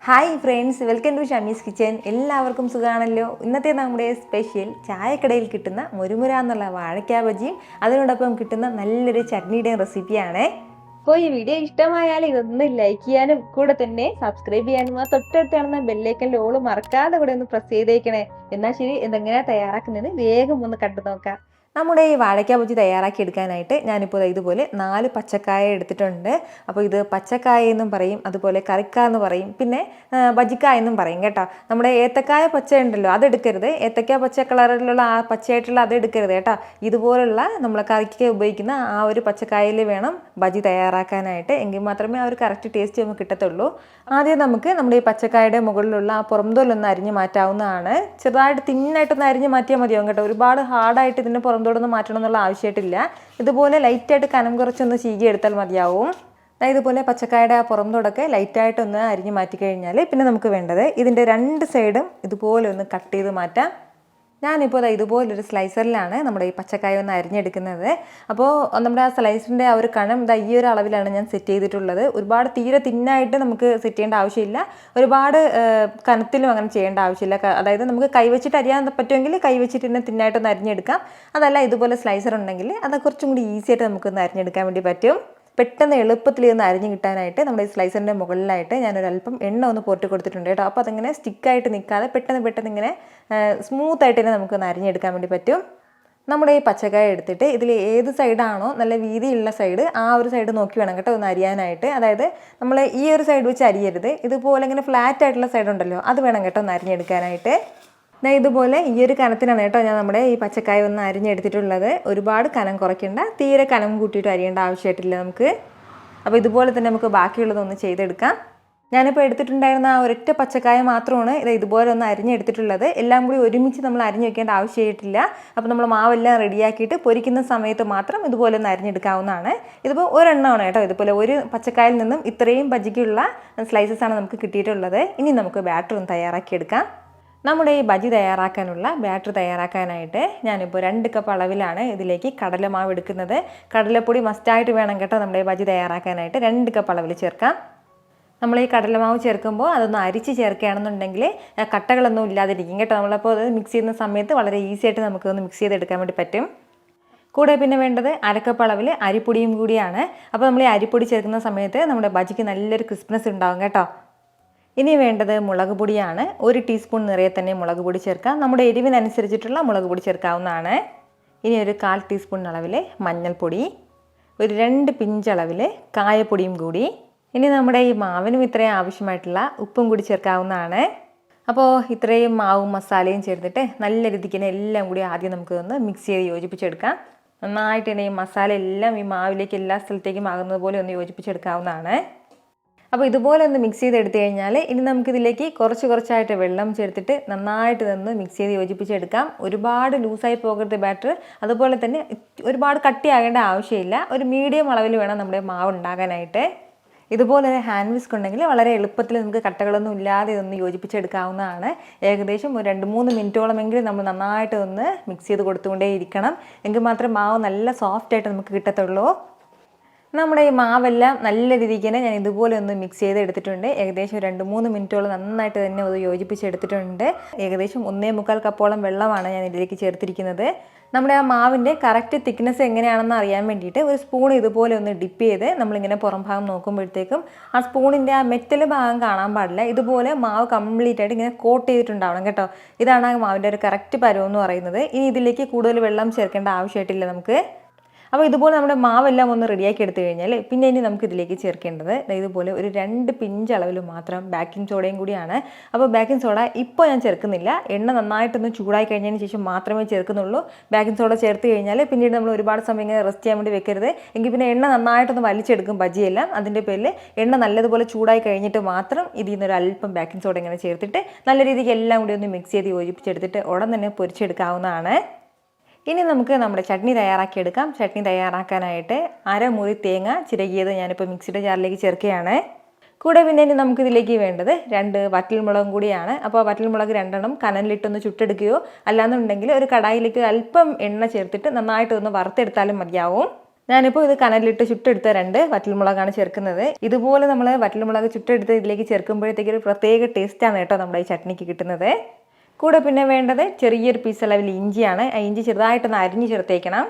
Hi friends, welcome to Shami's kitchen. എല്ലാവർക്കും സുഖമാണല്ലോ. ഇന്നത്തെ നമ്മുടെ സ്പെഷ്യൽ ചായക്കടയിൽ കിട്ടുന്ന മുരുമുര എന്നുള്ള വാഴയ്ക്കാ ബജിയും അതിനോടൊപ്പം കിട്ടുന്ന നല്ലൊരു ചട്നിയുടെയും റെസിപ്പിയാണ്. അപ്പോൾ ഈ വീഡിയോ ഇഷ്ടമായാൽ ഇതൊന്ന് ലൈക്ക് ചെയ്യാനും കൂടെ തന്നെ സബ്സ്ക്രൈബ് ചെയ്യാനും തൊട്ടടുത്ത് കാണുന്ന ബെല്ലൈക്കൻ്റെ ഓള് മറക്കാതെ കൂടെ ഒന്ന് പ്രസ് ചെയ്തേക്കണേ. എന്നാൽ ശരി, എന്തെങ്ങനെയാണ് തയ്യാറാക്കുന്നത് വേഗം ഒന്ന് കണ്ടു നോക്കാം. നമ്മുടെ ഈ വാഴയ്ക്ക ബജി തയ്യാറാക്കി എടുക്കാനായിട്ട് ഞാനിപ്പോൾ ഇതുപോലെ 4 പച്ചക്കായ എടുത്തിട്ടുണ്ട്. അപ്പോൾ ഇത് പച്ചക്കായ എന്നും പറയും, അതുപോലെ കറിക്കായ എന്ന് പറയും, പിന്നെ ബജിക്കായ എന്നും പറയും കേട്ടോ. നമ്മുടെ ഏത്തക്കായ പച്ച ഉണ്ടല്ലോ, അതെടുക്കരുത്. ഏത്തക്കായ പച്ച കളറിലുള്ള ആ പച്ചയായിട്ടുള്ള അത് എടുക്കരുത് കേട്ടോ. ഇതുപോലുള്ള നമ്മൾ കറിക്ക് ഉപയോഗിക്കുന്ന ആ ഒരു പച്ചക്കായയിൽ വേണം ബജി തയ്യാറാക്കാനായിട്ട്. എങ്കിൽ മാത്രമേ ആ ഒരു കറക്റ്റ് ടേസ്റ്റ് നമുക്ക് കിട്ടത്തുള്ളൂ. ആദ്യം നമുക്ക് നമ്മുടെ ഈ പച്ചക്കായയുടെ മുകളിലുള്ള ആ പുറംതോലൊന്ന് അരിഞ്ഞ് മാറ്റാവുന്നതാണ്. ചെറുതായിട്ട് തിന്നായിട്ടൊന്ന് അരിഞ്ഞ് മാറ്റിയാൽ മതിയാവും കേട്ടോ. ഒരുപാട് ഹാർഡായിട്ട് ഇതിൻ്റെ പുറംതോടൊന്നും മാറ്റണം എന്നുള്ള ആവശ്യമായിട്ടില്ല. ഇതുപോലെ ലൈറ്റായിട്ട് കനം കുറച്ചൊന്ന് ചീകി എടുത്താൽ മതിയാവും. ഇതുപോലെ പച്ചക്കായയുടെ ആ പുറംതോടൊക്കെ ലൈറ്റായിട്ടൊന്ന് അരിഞ്ഞ് മാറ്റിക്കഴിഞ്ഞാൽ പിന്നെ നമുക്ക് വേണ്ടത് ഇതിൻ്റെ 2 സൈഡും ഇതുപോലെ ഒന്ന് കട്ട് ചെയ്ത് മാറ്റാം. ഞാനിപ്പോൾ ഇതുപോലൊരു സ്ലൈസറിലാണ് നമ്മുടെ ഈ പച്ചക്കായ ഒന്ന് അരിഞ്ഞെടുക്കുന്നത്. അപ്പോൾ നമ്മുടെ ആ സ്ലൈസറിൻ്റെ ആ ഒരു കനം ഈ ഒരു അളവിലാണ് ഞാൻ സെറ്റ് ചെയ്തിട്ടുള്ളത്. ഒരുപാട് തീരെ തിന്നായിട്ട് നമുക്ക് സെറ്റ് ചെയ്യേണ്ട ആവശ്യമില്ല, ഒരുപാട് കനത്തിലും അങ്ങനെ ചെയ്യേണ്ട ആവശ്യമില്ല. അതായത് നമുക്ക് കൈവച്ചിട്ട് അരിയാൻ പറ്റുമെങ്കിൽ കൈവച്ചിട്ട് തന്നെ തിന്നായിട്ടൊന്ന് അരിഞ്ഞെടുക്കാം. അതല്ല ഇതുപോലെ സ്ലൈസർ ഉണ്ടെങ്കിൽ അത് കുറച്ചും കൂടി ഈസി ആയിട്ട് നമുക്കൊന്ന് അരിഞ്ഞെടുക്കാൻ വേണ്ടി പറ്റും. പെട്ടെന്ന് എളുപ്പത്തിൽ ഒന്ന് അരിഞ്ഞ് കിട്ടാനായിട്ട് നമ്മുടെ ഈ സ്ലൈസറിൻ്റെ മുകളിലായിട്ട് ഞാനൊരല്പം എണ്ണ ഒന്ന് പുരട്ടി കൊടുത്തിട്ടുണ്ട് കേട്ടോ. അപ്പോൾ അതിങ്ങനെ സ്റ്റിക്കായിട്ട് നിൽക്കാതെ പെട്ടെന്ന് ഇങ്ങനെ സ്മൂത്തായിട്ട് തന്നെ നമുക്കൊന്ന് അരിഞ്ഞെടുക്കാൻ വേണ്ടി പറ്റും. നമ്മുടെ ഈ പച്ചക്കായ എടുത്തിട്ട് ഇതിൽ ഏത് സൈഡാണോ നല്ല വീതിയുള്ള സൈഡ്, ആ ഒരു സൈഡ് നോക്കി വേണം കേട്ടോ ഒന്ന് അരിയാനായിട്ട്. അതായത് നമ്മൾ ഈ ഒരു സൈഡ് വെച്ച് അരിയരുത്, ഇതുപോലെ ഇങ്ങനെ ഫ്ലാറ്റ് ആയിട്ടുള്ള സൈഡ് ഉണ്ടല്ലോ, അത് വേണം കേട്ടോ ഒന്ന് അരിഞ്ഞെടുക്കാനായിട്ട്. ഇതുപോലെ ഈ ഒരു കനത്തിനാണ് കേട്ടോ ഞാൻ നമ്മുടെ ഈ പച്ചക്കായ ഒന്ന് അരിഞ്ഞെടുത്തിട്ടുള്ളത്. ഒരുപാട് കനം കുറയ്ക്കേണ്ട, തീരെ കനം കൂട്ടിയിട്ട് അരിയേണ്ട ആവശ്യമായിട്ടില്ല നമുക്ക്. അപ്പോൾ ഇതുപോലെ തന്നെ നമുക്ക് ബാക്കിയുള്ളതൊന്ന് ചെയ്തെടുക്കാം. ഞാനിപ്പോൾ എടുത്തിട്ടുണ്ടായിരുന്ന ആ ഒരൊറ്റ പച്ചക്കായ മാത്രമാണ് ഇതുപോലെ ഒന്ന് അരിഞ്ഞെടുത്തിട്ടുള്ളത്. എല്ലാം കൂടി ഒരുമിച്ച് നമ്മൾ അരിഞ്ഞ് വെക്കേണ്ട ആവശ്യമായിട്ടില്ല. അപ്പോൾ നമ്മൾ മാവെല്ലാം റെഡിയാക്കിയിട്ട് പൊരിക്കുന്ന സമയത്ത് മാത്രം ഇതുപോലെ ഒന്ന് അരിഞ്ഞെടുക്കാവുന്നതാണ്. ഇതിപ്പോൾ ഒരെണ്ണമാണ് കേട്ടോ. ഇതുപോലെ ഒരു പച്ചക്കായിൽ നിന്നും ഇത്രയും ബജിക്കുള്ള സ്ലൈസസാണ് നമുക്ക് കിട്ടിയിട്ടുള്ളത്. ഇനി നമുക്ക് ബാറ്റർ ഒന്ന് തയ്യാറാക്കിയെടുക്കാം. നമ്മുടെ ഈ ബജി തയ്യാറാക്കാനുള്ള ബാറ്റർ തയ്യാറാക്കാനായിട്ട് ഞാനിപ്പോൾ 2 കപ്പ് അളവിലാണ് ഇതിലേക്ക് കടലമാവ് എടുക്കുന്നത്. കടലപ്പൊടി മസ്റ്റായിട്ട് വേണം കേട്ടോ നമ്മുടെ ഈ ബജി തയ്യാറാക്കാനായിട്ട്. 2 കപ്പ് അളവിൽ ചേർക്കാം. നമ്മൾ ഈ കടലമാവ് ചേർക്കുമ്പോൾ അതൊന്ന് അരിച്ച് ചേർക്കുകയാണെന്നുണ്ടെങ്കിൽ കട്ടകളൊന്നും ഇല്ലാതിരിക്കും കേട്ടോ. നമ്മളപ്പോൾ അത് മിക്സ് ചെയ്യുന്ന സമയത്ത് വളരെ ഈസി ആയിട്ട് നമുക്കൊന്ന് മിക്സ് ചെയ്തെടുക്കാൻ വേണ്ടി പറ്റും. കൂടെ പിന്നെ വേണ്ടത് 1/2 കപ്പ് അളവിൽ അരിപ്പൊടിയും കൂടിയാണ്. അപ്പോൾ നമ്മൾ ഈ അരിപ്പൊടി ചേർക്കുന്ന സമയത്ത് നമ്മുടെ ബജിക്ക് നല്ലൊരു ക്രിസ്പ്നെസ് ഉണ്ടാകും കേട്ടോ. ഇനി വേണ്ടത് മുളക് പൊടിയാണ്. 1 ടീസ്പൂൺ നിറയെ തന്നെ മുളക് പൊടി ചേർക്കാം. നമ്മുടെ എരിവിനനുസരിച്ചിട്ടുള്ള മുളക് പൊടി ചേർക്കാവുന്നതാണ്. ഇനി ഒരു 1/4 ടീസ്പൂൺ അളവിൽ മഞ്ഞൾപ്പൊടി, ഒരു 2 പിഞ്ച് അളവിൽ കായപ്പൊടിയും കൂടി. ഇനി നമ്മുടെ ഈ മാവിനും ഇത്രയും ആവശ്യമായിട്ടുള്ള ഉപ്പും കൂടി ചേർക്കാവുന്നതാണ്. അപ്പോൾ ഇത്രയും മാവും മസാലയും ചേർത്തിട്ട് നല്ല രീതിക്ക് എല്ലാം കൂടി ആദ്യം നമുക്കൊന്ന് മിക്സ് ചെയ്ത് യോജിപ്പിച്ചെടുക്കാം. നന്നായിട്ട് തന്നെ ഈ മസാല എല്ലാം ഈ മാവിലേക്ക് എല്ലാ സ്ഥലത്തേക്കും ആകുന്നത് പോലെ ഒന്ന് യോജിപ്പിച്ചെടുക്കാവുന്നതാണ്. അപ്പോൾ ഇതുപോലെ ഒന്ന് മിക്സ് ചെയ്തെടുത്തു കഴിഞ്ഞാൽ ഇനി നമുക്കിതിലേക്ക് കുറച്ചായിട്ട് വെള്ളം ചേർത്തിട്ട് നന്നായിട്ട് നിന്ന് മിക്സ് ചെയ്ത് യോജിപ്പിച്ചെടുക്കാം. ഒരുപാട് ലൂസായി പോകരുത് ബാറ്റർ, അതുപോലെ തന്നെ ഒരുപാട് കട്ടിയാകേണ്ട ആവശ്യമില്ല. ഒരു മീഡിയം അളവിൽ വേണം നമ്മുടെ മാവ് ഉണ്ടാകാനായിട്ട്. ഇതുപോലെ ഹാൻഡ് വിസ്ക് ഉണ്ടെങ്കിൽ വളരെ എളുപ്പത്തിൽ നമുക്ക് കട്ടകളൊന്നും ഇല്ലാതെ ഒന്ന് യോജിപ്പിച്ചെടുക്കാവുന്നതാണ്. ഏകദേശം ഒരു 2-3 മിനിറ്റോളമെങ്കിലും നമ്മൾ നന്നായിട്ട് ഒന്ന് മിക്സ് ചെയ്ത് കൊടുത്തുകൊണ്ടേ ഇരിക്കണം. എങ്കിൽ മാത്രമേ മാവ് നല്ല സോഫ്റ്റായിട്ട് നമുക്ക് കിട്ടത്തുള്ളൂ. നമ്മുടെ ഈ മാവെല്ലാം നല്ല രീതിക്ക് തന്നെ ഞാൻ ഇതുപോലെ ഒന്ന് മിക്സ് ചെയ്ത് എടുത്തിട്ടുണ്ട്. ഏകദേശം 2-3 മിനിറ്റോളം നന്നായിട്ട് തന്നെ അത് യോജിപ്പിച്ചെടുത്തിട്ടുണ്ട്. ഏകദേശം 1.25 കപ്പോളം വെള്ളമാണ് ഞാൻ ഇതിലേക്ക് ചേർത്തിരിക്കുന്നത്. നമ്മുടെ ആ മാവിൻ്റെ കറക്റ്റ് തിക്നെസ് എങ്ങനെയാണെന്ന് അറിയാൻ വേണ്ടിയിട്ട് ഒരു സ്പൂൺ ഇതുപോലെ ഒന്ന് ഡിപ്പ് ചെയ്ത് നമ്മളിങ്ങനെ പുറം ഭാഗം നോക്കുമ്പോഴത്തേക്കും ആ സ്പൂണിൻ്റെ ആ മെറ്റൽ ഭാഗം കാണാൻ പാടില്ല. ഇതുപോലെ മാവ് കംപ്ലീറ്റ് ആയിട്ട് ഇങ്ങനെ കോട്ട് ചെയ്തിട്ടുണ്ടാവണം കേട്ടോ. ഇതാണ് ആ മാവിൻ്റെ ഒരു കറക്റ്റ് പരുവം എന്ന് പറയുന്നത്. ഇനി ഇതിലേക്ക് കൂടുതൽ വെള്ളം ചേർക്കേണ്ട ആവശ്യമായിട്ടില്ല നമുക്ക്. അപ്പോൾ ഇതുപോലെ നമ്മുടെ മാവെല്ലാം ഒന്ന് റെഡിയാക്കി എടുത്തു കഴിഞ്ഞാൽ പിന്നെ ഇനി നമുക്ക് ഇതിലേക്ക് ചേർക്കേണ്ടത് ഇതുപോലെ ഒരു 2 പിഞ്ച് അളവിൽ മാത്രം ബേക്കിംഗ് സോഡയും കൂടിയാണ്. അപ്പോൾ ബേക്കിംഗ് സോഡ ഇപ്പോൾ ഞാൻ ചേർക്കുന്നില്ല. എണ്ണ നന്നായിട്ടൊന്ന് ചൂടായി കഴിഞ്ഞതിന് ശേഷം മാത്രമേ ചേർക്കുന്നുള്ളൂ. ബേക്കിംഗ് സോഡ ചേർത്ത് കഴിഞ്ഞാൽ പിന്നീട് നമ്മൾ ഒരുപാട് സമയം ഇങ്ങനെ റെസ്റ്റ് ചെയ്യാൻ വേണ്ടി വെക്കരുത്. എങ്കിൽ പിന്നെ എണ്ണ നന്നായിട്ടൊന്ന് വലിച്ചെടുക്കും ബജിയെല്ലാം. അതിൻ്റെ പേരിൽ എണ്ണ നല്ലതുപോലെ ചൂടായി കഴിഞ്ഞിട്ട് മാത്രം ഇതിൽ നിന്നൊരു അല്പം ബേക്കിംഗ് സോഡ ഇങ്ങനെ ചേർത്തിട്ട് നല്ല രീതിക്ക് എല്ലാം കൂടി ഒന്ന് മിക്സ് ചെയ്ത് യോജിപ്പിച്ചെടുത്തിട്ട് ഉടൻ തന്നെ പൊരിച്ചെടുക്കാവുന്നതാണ്. ഇനി നമുക്ക് നമ്മുടെ ചട്നി തയ്യാറാക്കിയെടുക്കാം. ചട്നി തയ്യാറാക്കാനായിട്ട് 1/2 മുറി തേങ്ങ ചിരകിയത് ഞാനിപ്പോൾ മിക്സിയുടെ ജാറിലേക്ക് ചേർക്കുകയാണ്. കൂടെ പിന്നെ ഇനി നമുക്കിതിലേക്ക് വേണ്ടത് 2 വറ്റൽമുളകും കൂടിയാണ്. അപ്പോൾ വറ്റൽമുളക് 2 കനലിലിട്ടൊന്ന് ചുട്ടെടുക്കുകയോ അല്ലാന്നുണ്ടെങ്കിൽ ഒരു കടായിലേക്ക് അല്പം എണ്ണ ചേർത്തിട്ട് നന്നായിട്ടൊന്ന് വറുത്തെടുത്താലും മതിയാവും. ഞാനിപ്പോൾ ഇത് കനലിലിട്ട് ചുട്ടെടുത്ത 2 വറ്റൽമുളകാണ് ചേർക്കുന്നത്. ഇതുപോലെ നമ്മൾ വറ്റൽമുളക് ചുട്ടെടുത്ത് ഇതിലേക്ക് ചേർക്കുമ്പോഴത്തേക്ക് ഒരു പ്രത്യേക ടേസ്റ്റാണ് കേട്ടോ നമ്മുടെ ഈ ചട്നിക്ക് കിട്ടുന്നത്. കൂടെ പിന്നെ വേണ്ടത് ചെറിയൊരു പീസ് അളവിൽ ഇഞ്ചിയാണ്. ആ ഇഞ്ചി ചെറുതായിട്ടൊന്ന് അരിഞ്ഞ് ചേർത്തേക്കണം.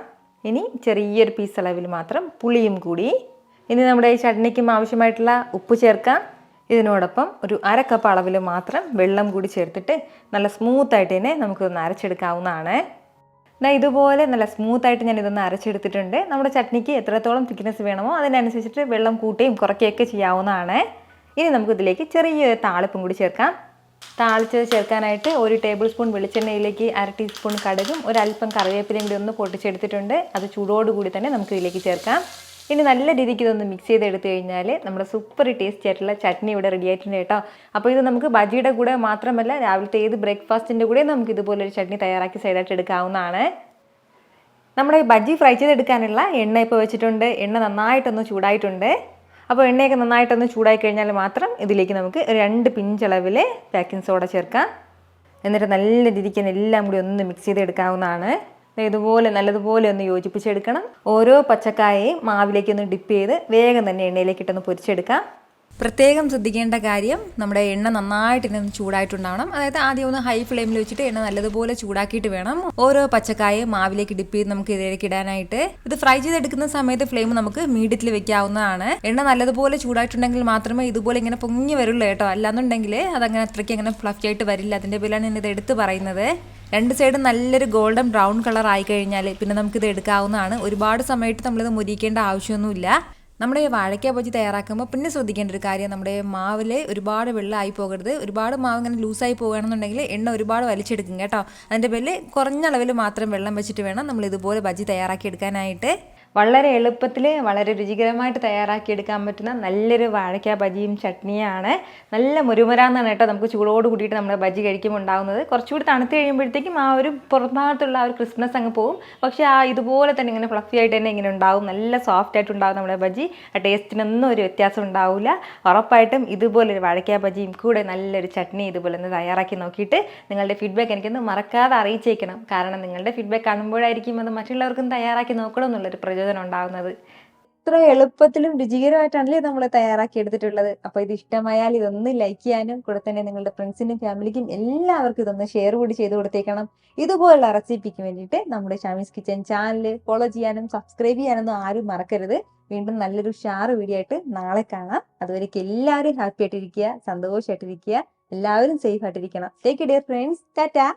ഇനി ചെറിയൊരു പീസ് അളവിൽ മാത്രം പുളിയും കൂടി. ഇനി നമ്മുടെ ഈ ചട്നിക്കും ആവശ്യമായിട്ടുള്ള ഉപ്പ് ചേർക്കാം. ഇതിനോടൊപ്പം ഒരു 1/2 കപ്പ് അളവിൽ മാത്രം വെള്ളം കൂടി ചേർത്തിട്ട് നല്ല സ്മൂത്തായിട്ട് തന്നെ നമുക്കൊന്ന് അരച്ചെടുക്കാവുന്നതാണ്. ഇതുപോലെ നല്ല സ്മൂത്തായിട്ട് ഞാൻ ഇതൊന്ന് അരച്ചെടുത്തിട്ടുണ്ട്. നമ്മുടെ ചട്നിക്ക് എത്രത്തോളം തിക്നെസ് വേണമോ അതിനനുസരിച്ചിട്ട് വെള്ളം കൂട്ടുകയും കുറയ്ക്കുകയൊക്കെ ചെയ്യാവുന്നതാണ്. ഇനി നമുക്കിതിലേക്ക് ചെറിയൊരു താളിപ്പും കൂടി ചേർക്കാം. താളിച്ചത് ചേർക്കാനായിട്ട് 1 ടേബിൾ സ്പൂൺ വെളിച്ചെണ്ണയിലേക്ക് 1/2 ടീസ്പൂൺ കടുകും ഒരല്പം കറിവേപ്പിലയും കൂടി ഒന്ന് പൊട്ടിച്ചെടുത്തിട്ടുണ്ട്. അത് ചൂടോടുകൂടി തന്നെ നമുക്ക് ഇതിലേക്ക് ചേർക്കാം. ഇനി നല്ല രീതിക്ക് ഇതൊന്ന് മിക്സ് ചെയ്തെടുത്ത് കഴിഞ്ഞാൽ നമ്മുടെ സൂപ്പർ ടേസ്റ്റി ആയിട്ടുള്ള ചട്നി ഇവിടെ റെഡി ആയിട്ടുണ്ട് കേട്ടോ. അപ്പോൾ ഇത് നമുക്ക് ബജിയുടെ കൂടെ മാത്രമല്ല രാവിലത്തെ ഏത് ബ്രേക്ക്ഫാസ്റ്റിൻ്റെ കൂടെ നമുക്ക് ഇതുപോലൊരു ചട്നി തയ്യാറാക്കി സൈഡായിട്ട് എടുക്കാവുന്നതാണ്. നമ്മുടെ ബജി ഫ്രൈ ചെയ്തെടുക്കാനുള്ള എണ്ണ ഇപ്പോൾ വെച്ചിട്ടുണ്ട്. എണ്ണ നന്നായിട്ടൊന്ന് ചൂടായിട്ടുണ്ട്. അപ്പോൾ എണ്ണയൊക്കെ നന്നായിട്ടൊന്ന് ചൂടായി കഴിഞ്ഞാൽ മാത്രം ഇതിലേക്ക് നമുക്ക് 2 പിഞ്ചളവിൽ ബേക്കിംഗ് സോഡ ചേർക്കാം. എന്നിട്ട് നല്ല രീതിക്ക് എല്ലാം കൂടി ഒന്ന് മിക്സ് ചെയ്തെടുക്കാവുന്നതാണ്. ഇതുപോലെ നല്ലതുപോലെ ഒന്ന് യോജിപ്പിച്ചെടുക്കണം. ഓരോ പച്ചക്കായയും മാവിലേക്ക് ഒന്ന് ഡിപ്പ് ചെയ്ത് വേഗം തന്നെ എണ്ണയിലേക്ക് ഇട്ടൊന്ന് പൊരിച്ചെടുക്കാം. പ്രത്യേകം ശ്രദ്ധിക്കേണ്ട കാര്യം നമ്മുടെ എണ്ണ നന്നായിട്ട് ഒന്ന് ചൂടായിട്ടുണ്ടാവണം. അതായത് ആദ്യം ഒന്ന് ഹൈ ഫ്ലെയിമിൽ വെച്ചിട്ട് എണ്ണ നല്ലതുപോലെ ചൂടാക്കിയിട്ട് വേണം ഓരോ പച്ചക്കായയും മാവിലേക്ക് ഡിപ്പ് ചെയ്ത് നമുക്ക് ഇതിലേക്ക് ഇടാനായിട്ട്. ഇത് ഫ്രൈ ചെയ്തെടുക്കുന്ന സമയത്ത് ഫ്ലെയിം നമുക്ക് മീഡിയത്തിൽ വെക്കാവുന്നതാണ്. എണ്ണ നല്ലതുപോലെ ചൂടായിട്ടുണ്ടെങ്കിൽ മാത്രമേ ഇതുപോലെ ഇങ്ങനെ പൊങ്ങി വരുള്ളൂ കേട്ടോ. അല്ലാന്നുണ്ടെങ്കിൽ അതങ്ങനെ അത്രയ്ക്ക് അങ്ങനെ ഫ്ലഫി ആയിട്ട് വരില്ല. അതിൻ്റെ പേരിലാണ് ഞാൻ ഇത് എടുത്ത് പറയുന്നത്. 2 സൈഡും നല്ലൊരു ഗോൾഡൻ ബ്രൗൺ കളർ ആയി കഴിഞ്ഞാൽ പിന്നെ നമുക്കിത് എടുക്കാവുന്നതാണ്. ഒരുപാട് സമയത്ത് നമ്മളിത് മുരിക്കേണ്ട ആവശ്യമൊന്നുമില്ല. നമ്മുടെ ഈ വാഴയ്ക്ക ബജി തയ്യാറാക്കുമ്പോൾ പിന്നെ ശ്രദ്ധിക്കേണ്ട ഒരു കാര്യം, നമ്മുടെ മാവിൽ ഒരുപാട് വെള്ളമായി പോകരുത്. ഒരുപാട് മാവ് ഇങ്ങനെ ലൂസായി പോകുകയാണെന്നുണ്ടെങ്കിൽ എണ്ണ ഒരുപാട് വലിച്ചെടുക്കും കേട്ടോ. അതിൻ്റെ പേരിൽ കുറഞ്ഞ അളവിൽ മാത്രം വെള്ളം വെച്ചിട്ട് വേണം നമ്മൾ ഇതുപോലെ ബജി തയ്യാറാക്കി എടുക്കാനായിട്ട്. വളരെ എളുപ്പത്തിൽ വളരെ രുചികരമായിട്ട് തയ്യാറാക്കിയെടുക്കാൻ പറ്റുന്ന നല്ലൊരു വാഴയ്ക്ക ബജിയും ചട്നിയാണ്. നല്ല മുരുമുരാന്നാണ് കേട്ടോ നമുക്ക് ചൂടോട് കൂടിയിട്ട് നമ്മുടെ ബജി കഴിക്കുമ്പോൾ ഉണ്ടാകുന്നത്. കുറച്ചുകൂടി തണുത്ത് കഴിയുമ്പോഴത്തേക്കും ആ ഒരു പുറഭാഗത്തുള്ള ആ ഒരു ക്രിസ്മസ് അങ്ങ് പോകും. പക്ഷേ ആ ഇതുപോലെ തന്നെ ഇങ്ങനെ ഫ്ലഫി ആയിട്ട് തന്നെ ഇങ്ങനെ ഉണ്ടാവും. നല്ല സോഫ്റ്റ് ആയിട്ടുണ്ടാകും നമ്മുടെ ബജി. ആ ടേസ്റ്റിനൊന്നും ഒരു വ്യത്യാസം ഉണ്ടാവില്ല. ഉറപ്പായിട്ടും ഇതുപോലൊരു വാഴയ്ക്ക ബജിയും കൂടെ നല്ലൊരു ചട്നി ഇതുപോലെ ഒന്ന് തയ്യാറാക്കി നോക്കിയിട്ട് നിങ്ങളുടെ ഫീഡ്ബാക്ക് എനിക്കൊന്ന് മറക്കാതെ അറിയിച്ചേക്കണം. കാരണം നിങ്ങളുടെ ഫീഡ്ബാക്ക് കാണുമ്പോഴായിരിക്കും അത് മറ്റുള്ളവർക്കും തയ്യാറാക്കി നോക്കണം എന്നുള്ളൊരു പ്രചോദനം ഉണ്ടാകുന്നത്. ഇത്ര എളുപ്പത്തിലും രുചികരമായിട്ടാണല്ലേ നമ്മൾ തയ്യാറാക്കി എടുത്തിട്ടുള്ളത്. അപ്പോൾ ഇത് ഇഷ്ടമായാൽ ഇതൊന്ന് ലൈക്ക് ചെയ്യാനും കൂടെ തന്നെ നിങ്ങളുടെ ഫ്രണ്ട്സിനും ഫാമിലിക്കും എല്ലാവർക്കും ഇതൊന്ന് ഷെയർ കൂടി ചെയ്ത് കൊടുത്തേക്കണം. ഇതുപോലുള്ള റെസിപ്പിക്ക് വേണ്ടിയിട്ട് നമ്മുടെ ഷാമീസ് കിച്ചൻ ചാനൽ ഫോളോ ചെയ്യാനും സബ്സ്ക്രൈബ് ചെയ്യാനൊന്നും ആരും മറക്കരുത്. വീണ്ടും നല്ലൊരു ഷാർ വീഡിയോ ആയിട്ട് നാളെ കാണാം. അതുവരേക്കും എല്ലാവരും ഹാപ്പി ആയിട്ടിരിക്കുക, സന്തോഷമായിട്ടിരിക്കുക, എല്ലാവരും സേഫ് ആയിട്ടിരിക്കണം. Take care friends. ടാറ്റാ.